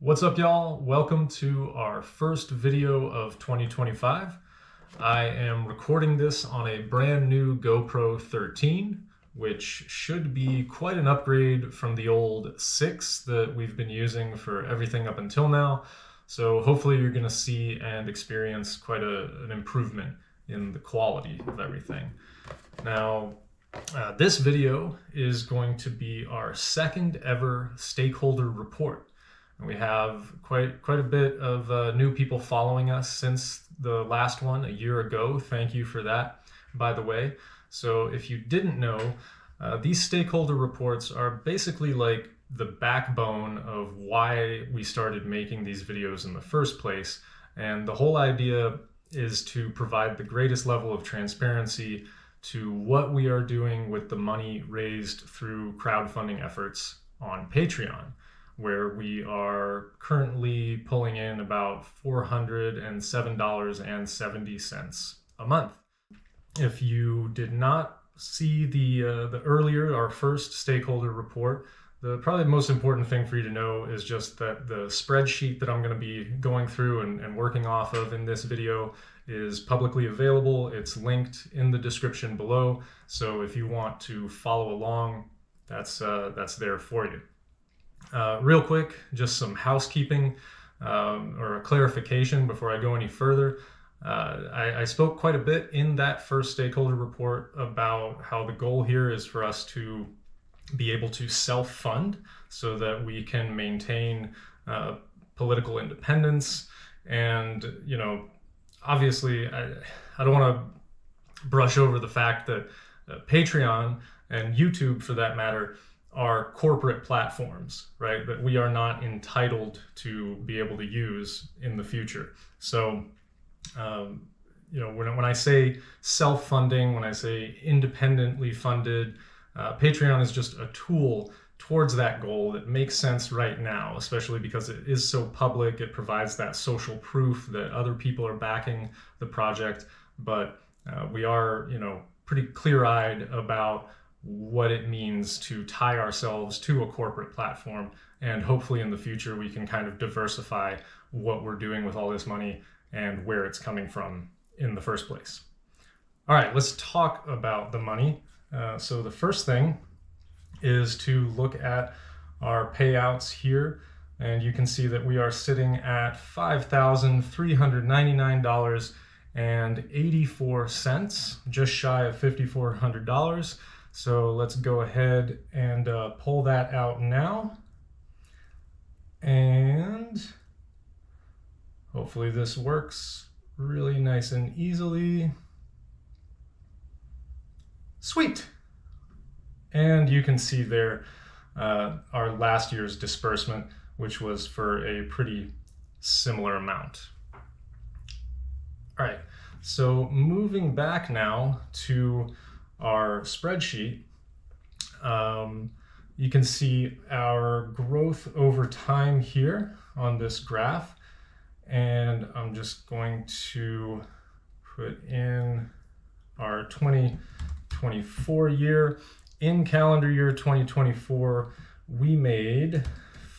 What's up, y'all? Welcome to our first video of 2025. I am recording this on a brand new GoPro 13, which should be quite an upgrade from the old 6 that we've been using for everything up until now. So hopefully you're going to see and experience quite an improvement in the quality of everything. Now, this video is going to be our second ever stakeholder report. And we have quite a bit of new people following us since the last one a year ago. Thank you for that, by the way. So if you didn't know, these stakeholder reports are basically like the backbone of why we started making these videos in the first place. And the whole idea is to provide the greatest level of transparency to what we are doing with the money raised through crowdfunding efforts on Patreon, where we are currently pulling in about $407.70 a month. If you did not see the earlier, our first stakeholder report, probably the most important thing for you to know is just that the spreadsheet that I'm going to be going through and working off of in this video is publicly available. It's linked in the description below. So if you want to follow along, that's there for you. Real quick, just some housekeeping or a clarification before I go any further. I spoke quite a bit in that first stakeholder report about how the goal here is for us to be able to self-fund so that we can maintain political independence. And, you know, obviously, I don't want to brush over the fact that Patreon and YouTube, for that matter, are corporate platforms, right? That we are not entitled to be able to use in the future. So, you know, when I say self-funding, when I say independently funded, Patreon is just a tool towards that goal that makes sense right now, especially because it is so public. It provides that social proof that other people are backing the project. But we are, you know, pretty clear-eyed about what it means to tie ourselves to a corporate platform, and hopefully in the future we can kind of diversify what we're doing with all this money and where it's coming from in the first place. All right, let's talk about the money. So the first thing is to look at our payouts here, and you can see that we are sitting at $5,399.84, just shy of $5,400. So let's go ahead and pull that out now. And hopefully this works really nice and easily. Sweet. And you can see there our last year's disbursement, which was for a pretty similar amount. All right, so moving back now to our spreadsheet, you can see our growth over time here on this graph. And I'm just going to put in our 2024 year. In calendar year 2024, we made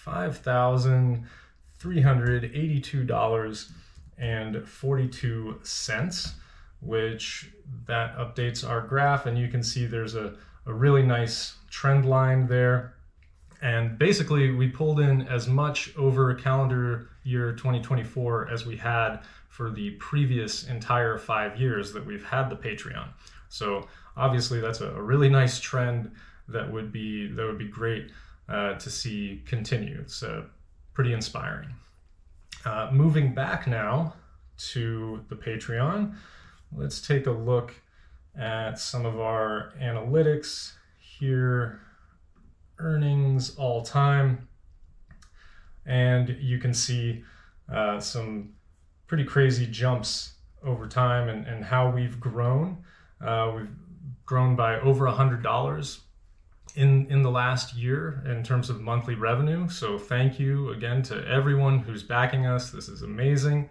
$5,382.42, which that updates our graph, and you can see there's a really nice trend line there. And basically we pulled in as much over calendar year 2024 as we had for the previous entire 5 years that we've had the Patreon. So obviously that's a really nice trend that would be great to see continue. It's pretty inspiring. Moving back now to the Patreon, let's take a look at some of our analytics here. Earnings all time. And you can see some pretty crazy jumps over time and how we've grown. We've grown by over $100 in the last year in terms of monthly revenue. So thank you again to everyone who's backing us. This is amazing.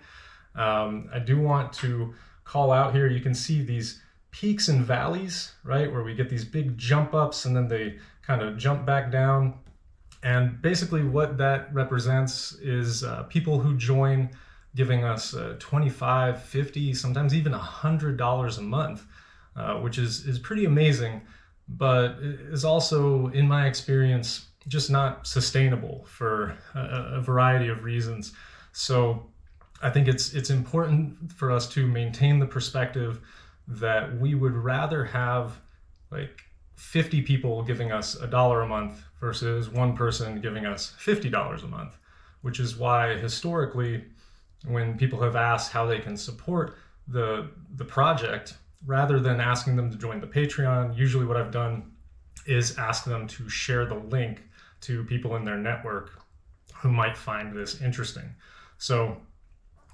I do want to call out here, you can see these peaks and valleys, right? Where we get these big jump ups and then they kind of jump back down. And basically what that represents is people who join giving us 25, 50, sometimes even $100 a month, which is pretty amazing, but is also, in my experience, just not sustainable for a variety of reasons. So I think it's important for us to maintain the perspective that we would rather have like 50 people giving us $1 a month versus one person giving us $50 a month, which is why historically, when people have asked how they can support the project, rather than asking them to join the Patreon, usually what I've done is ask them to share the link to people in their network who might find this interesting. So,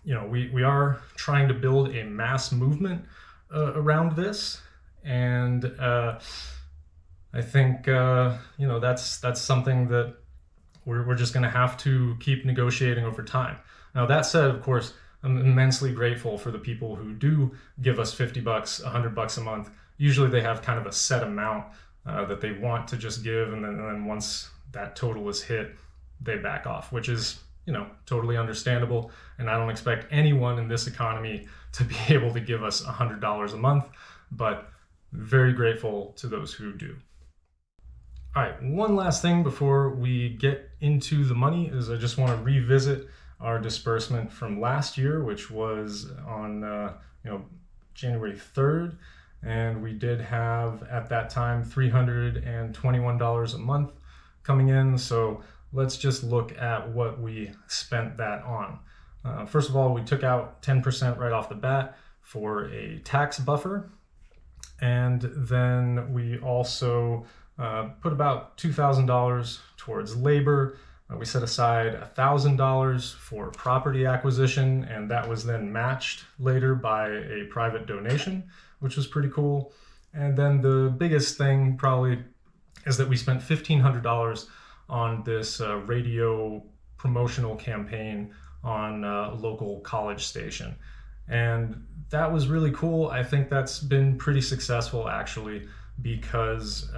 you know, we are trying to build a mass movement around this, and I think you know, that's something that we're just going to have to keep negotiating over time. Now, that said, of course, I'm immensely grateful for the people who do give us $50, $100 a month. Usually they have kind of a set amount that they want to just give, and then once that total is hit, they back off, which is, you know, totally understandable. And I don't expect anyone in this economy to be able to give us $100 a month, but very grateful to those who do. All right, one last thing before we get into the money is I just want to revisit our disbursement from last year, which was on you know, January 3rd, and we did have at that time $321 a month coming in. So let's just look at what we spent that on. First of all, we took out 10% right off the bat for a tax buffer, and then we also put about $2,000 towards labor. We set aside $1,000 for property acquisition, and that was then matched later by a private donation, which was pretty cool. And then the biggest thing probably is that we spent $1,500 on this radio promotional campaign on a local college station. And that was really cool. I think that's been pretty successful, actually, because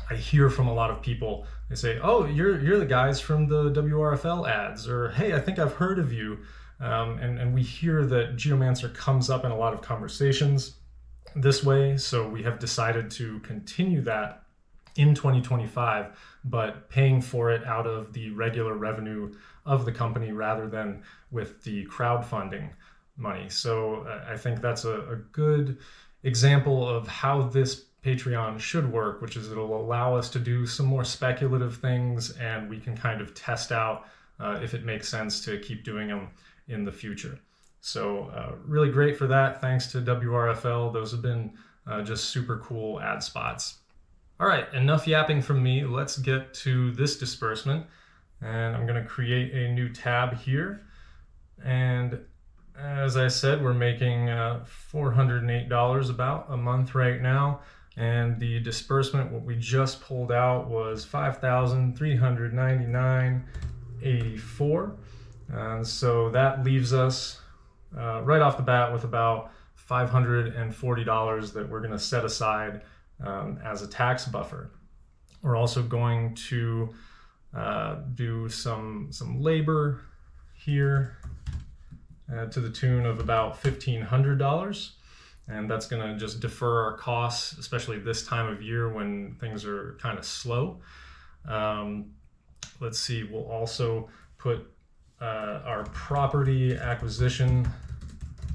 I hear from a lot of people, they say, oh, you're the guys from the WRFL ads, or hey, I think I've heard of you. And we hear that Geomancer comes up in a lot of conversations this way. So we have decided to continue that in 2025, but paying for it out of the regular revenue of the company rather than with the crowdfunding money. So I think that's a good example of how this Patreon should work, which is it'll allow us to do some more speculative things, and we can kind of test out if it makes sense to keep doing them in the future. So really great for that. Thanks to WRFL. Those have been just super cool ad spots. All right, enough yapping from me. Let's get to this disbursement. And I'm going to create a new tab here. And as I said, we're making $408 about a month right now. And the disbursement, what we just pulled out, was $5,399.84. And so that leaves us right off the bat with about $540 that we're going to set aside as a tax buffer. We're also going to do some labor here to the tune of about $1,500. And that's going to just defer our costs, especially this time of year when things are kind of slow. Let's see, we'll also put our property acquisition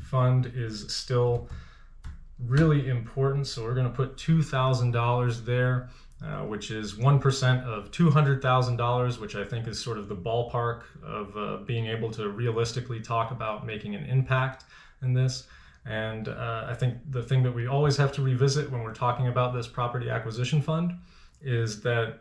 fund is still really important. So we're going to put $2,000 there, which is 1% of $200,000, which I think is sort of the ballpark of being able to realistically talk about making an impact in this. And I think the thing that we always have to revisit when we're talking about this property acquisition fund is that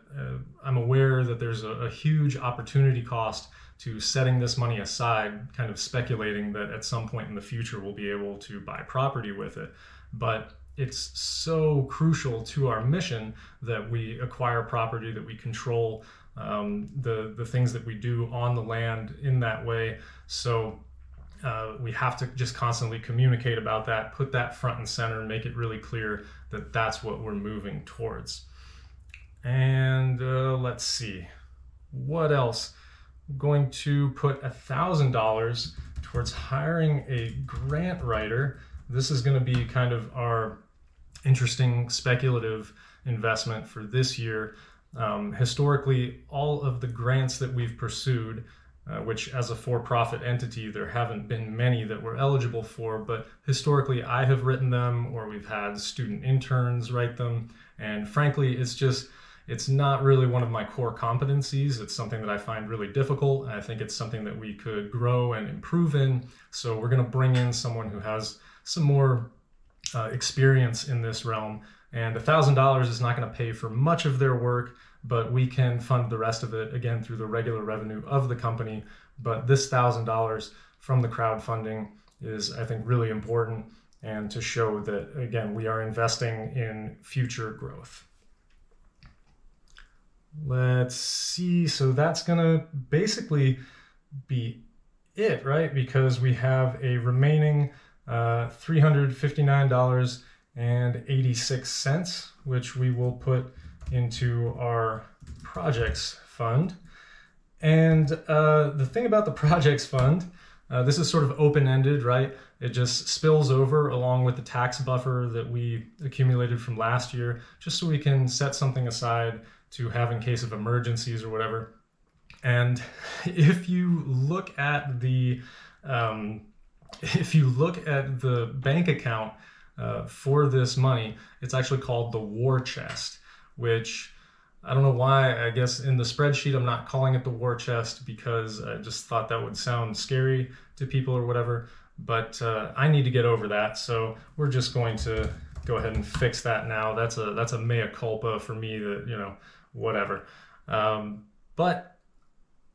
I'm aware that there's a huge opportunity cost to setting this money aside, kind of speculating that at some point in the future we'll be able to buy property with it. But it's so crucial to our mission that we acquire property, that we control the things that we do on the land in that way. So we have to just constantly communicate about that, put that front and center, and make it really clear that that's what we're moving towards. And let's see, What else? I'm going to put $1,000 towards hiring a grant writer. This is going to be kind of our interesting speculative investment for this year. Historically, all of the grants that we've pursued, which as a for-profit entity, there haven't been many that we're eligible for, but historically I have written them, or we've had student interns write them. And frankly, it's not really one of my core competencies. It's something that I find really difficult. I think it's something that we could grow and improve in. So we're going to bring in someone who has some more experience in this realm. And $1,000 is not going to pay for much of their work, but we can fund the rest of it, again, through the regular revenue of the company. But this $1,000 from the crowdfunding is, I think, really important, and to show that, again, we are investing in future growth. Let's see, so that's gonna basically be it, right? Because we have a remaining $359.86, which we will put into our projects fund. And the thing about the projects fund, this is sort of open-ended, right? It just spills over along with the tax buffer that we accumulated from last year, just so we can set something aside to have in case of emergencies or whatever. And if you look at the bank account for this money, it's actually called the war chest, which I don't know why. I guess in the spreadsheet I'm not calling it the war chest because I just thought that would sound scary to people or whatever. But I need to get over that, so we're just going to go ahead and fix that now. That's a mea culpa for me, that, you know, whatever. But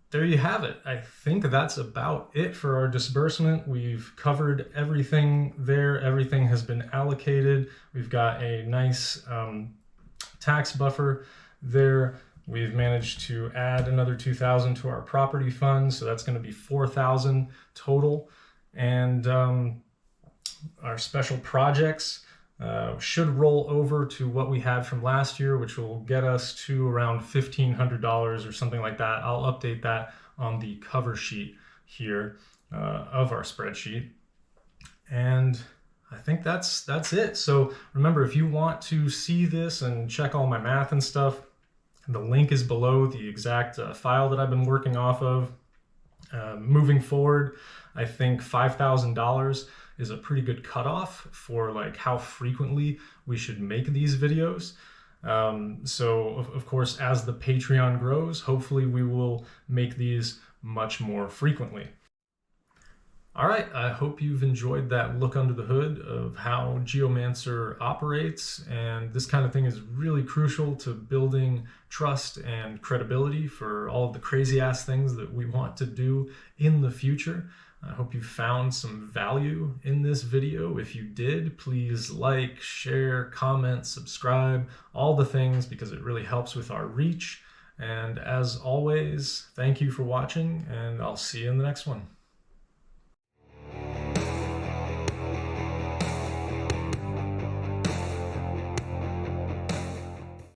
there you have it. I think that's about it for our disbursement. We've covered everything there. Everything has been allocated. We've got a nice tax buffer there. We've managed to add another $2,000 to our property fund, so that's going to be $4,000 total. And our special projects should roll over to what we had from last year, which will get us to around $1,500 or something like that. I'll update that on the cover sheet here of our spreadsheet. And I think that's it. So remember, if you want to see this and check all my math and stuff, the link is below, the exact file that I've been working off of. Moving forward, I think $5,000 is a pretty good cutoff for like how frequently we should make these videos. So of course, as the Patreon grows, hopefully we will make these much more frequently. All right, I hope you've enjoyed that look under the hood of how Geomancer operates, and this kind of thing is really crucial to building trust and credibility for all of the crazy ass things that we want to do in the future. I hope you found some value in this video. If you did, please like, share, comment, subscribe, all the things, because it really helps with our reach. And as always, thank you for watching, and I'll see you in the next one.